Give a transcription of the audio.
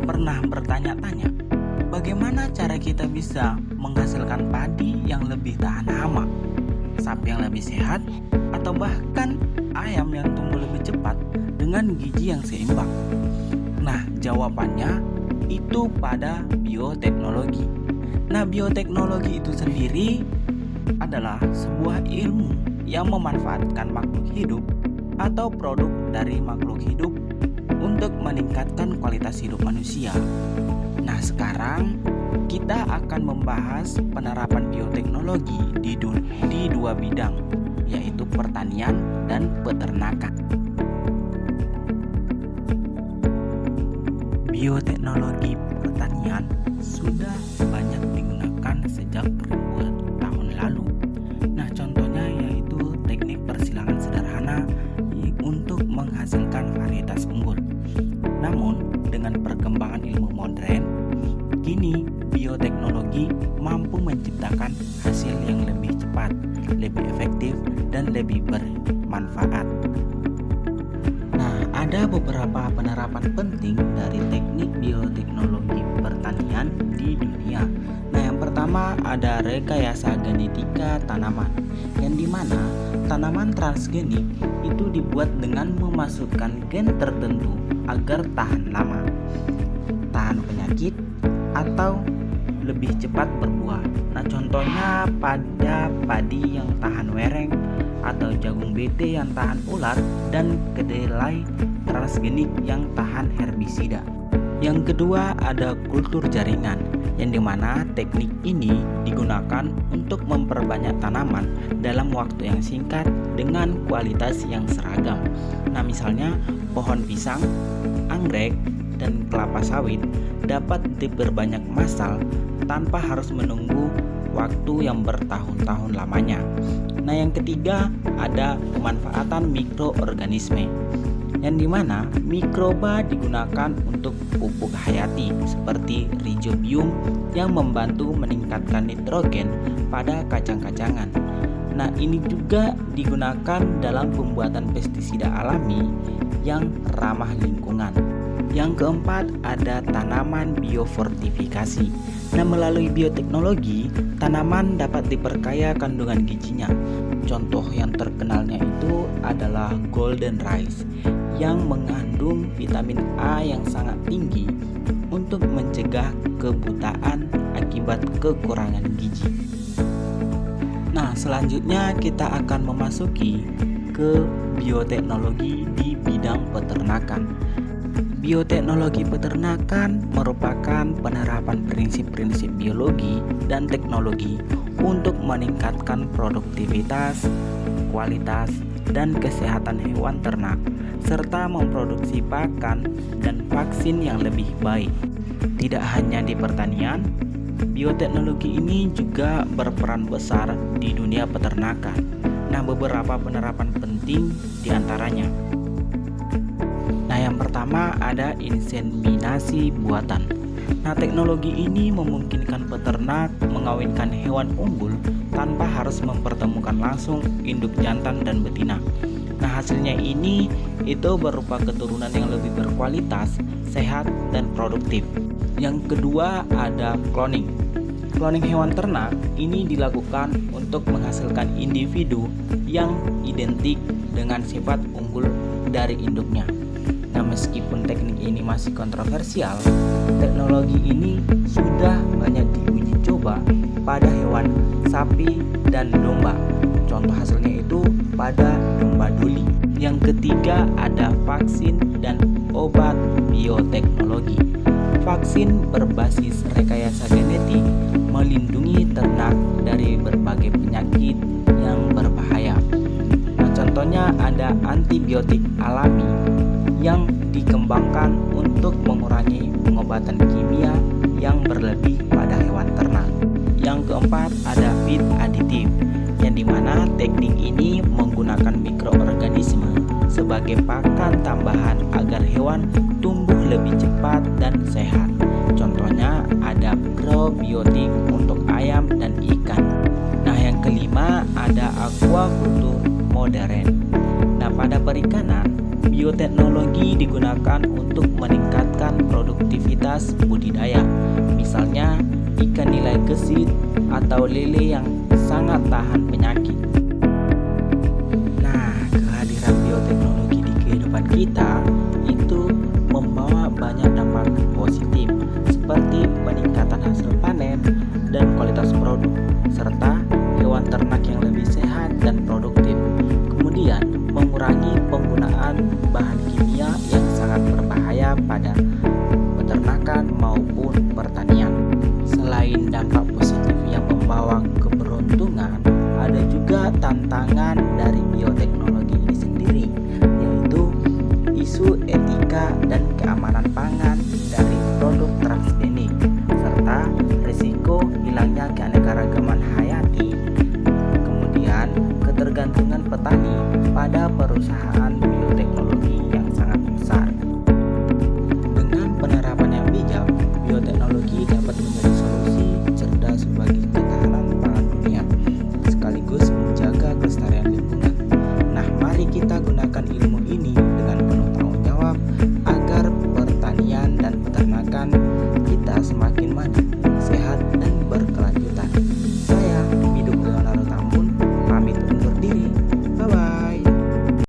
pernah bertanya-tanya, bagaimana cara kita bisa menghasilkan padi yang lebih tahan hama, sapi yang lebih sehat, atau bahkan ayam yang tumbuh lebih cepat dengan gizi yang seimbang? Nah, jawabannya itu pada bioteknologi. Nah, bioteknologi itu sendiri adalah sebuah ilmu yang memanfaatkan makhluk hidup atau produk dari makhluk hidup untuk meningkatkan kualitas hidup manusia. Nah, sekarang kita akan membahas penerapan bioteknologi di dua bidang, yaitu pertanian dan peternakan. Bioteknologi pertanian sudah banyak digunakan sejak ribuan tahun lalu. Nah, contohnya yaitu teknik persilangan sederhana untuk menghasilkan varietas unggul. Namun, dengan perkembangan ilmu modern, kini bioteknologi mampu menciptakan hasil yang lebih cepat, lebih efektif, dan lebih bermanfaat. Nah, ada beberapa penerapan penting dari teknik bioteknologi pertanian di dunia. Nah, yang pertama ada rekayasa genetika tanaman, yang dimana tanaman transgenik itu dibuat dengan memasukkan gen tertentu agar tahan lama, tahan penyakit, atau lebih cepat berbuah. Nah, contohnya pada padi yang tahan wereng, atau jagung bete yang tahan ulat, dan kedelai transgenik yang tahan herbisida. Yang kedua ada kultur jaringan, yang dimana teknik ini digunakan untuk memperbanyak tanaman dalam waktu yang singkat dengan kualitas yang seragam. Nah, misalnya pohon pisang, anggrek, dan kelapa sawit dapat diperbanyak massal tanpa harus menunggu waktu yang bertahun-tahun lamanya. Nah, yang ketiga ada pemanfaatan mikroorganisme, yang dimana mikroba digunakan untuk pupuk hayati seperti rhizobium yang membantu meningkatkan nitrogen pada kacang-kacangan. Nah, ini juga digunakan dalam pembuatan pestisida alami yang ramah lingkungan. Yang keempat ada tanaman biofortifikasi. Nah, melalui bioteknologi, tanaman dapat diperkaya kandungan gizinya. Contoh yang terkenalnya itu adalah golden rice yang mengandung vitamin A yang sangat tinggi untuk mencegah kebutaan akibat kekurangan gizi. Nah, selanjutnya kita akan memasuki ke bioteknologi di bidang peternakan. Bioteknologi peternakan merupakan penerapan prinsip-prinsip biologi dan teknologi untuk meningkatkan produktivitas, kualitas, dan kesehatan hewan ternak, serta memproduksi pakan dan vaksin yang lebih baik. Tidak hanya di pertanian, bioteknologi ini juga berperan besar di dunia peternakan. Nah, beberapa penerapan penting diantaranya. Nah, yang pertama ada inseminasi buatan. Nah, teknologi ini memungkinkan peternak mengawinkan hewan unggul tanpa harus mempertemukan langsung induk jantan dan betina. Nah, hasilnya ini itu berupa keturunan yang lebih berkualitas, sehat, dan produktif. Yang kedua ada cloning. Cloning hewan ternak ini dilakukan untuk menghasilkan individu yang identik dengan sifat unggul dari induknya. Nah, meskipun teknik ini masih kontroversial, teknologi ini sudah banyak diuji coba pada hewan sapi dan domba. Contoh hasilnya itu pada domba duli. Yang ketiga ada vaksin dan obat bioteknologi. Vaksin berbasis rekayasa genetik melindungi ternak dari berbagai penyakit yang berbahaya. Nah, contohnya ada antibiotik alami yang dikembangkan untuk mengurangi pengobatan kimia yang berlebih pada hewan ternak. Yang keempat ada feed aditif, yang dimana teknik ini menggunakan mikroorganisme sebagai pakan tambahan agar hewan tumbuh lebih cepat dan sehat. Contohnya ada probiotik untuk ayam dan ikan. Nah, yang kelima ada aquaculture modern. Nah, pada perikanan, Bioteknologi digunakan untuk meningkatkan produktivitas budidaya, misalnya ikan nilai gesit atau lele yang sangat tahan penyakit. Nah, kehadiran bioteknologi di kehidupan kita itu membawa banyak dampak positif seperti peningkatan hasil panen dan kualitas produk, serta hewan ternak yang lebih sehat dan produktif. Kemudian, mengurangi penggunaan bahan kimia yang sangat berbahaya pada peternakan maupun pertanian. Selain dampak positif yang membawa keberuntungan, ada juga tantangan dari bioteknologi ini sendiri, yaitu isu etika dan keamanan pangan dari produk transgenik, serta risiko hilangnya keanekaragaman hayati. Kemudian, ketergantungan petani pada perusahaan bioteknologi yang sangat besar. Dengan penerapan yang bijak, bioteknologi dapat menjadi solusi cerdas bagi ketahanan pangan dunia, sekaligus menjaga kelestarian lingkungan. Nah, mari kita gunakan ilmu ini dengan penuh tanggung jawab agar pertanian dan peternakan kita semakin maju.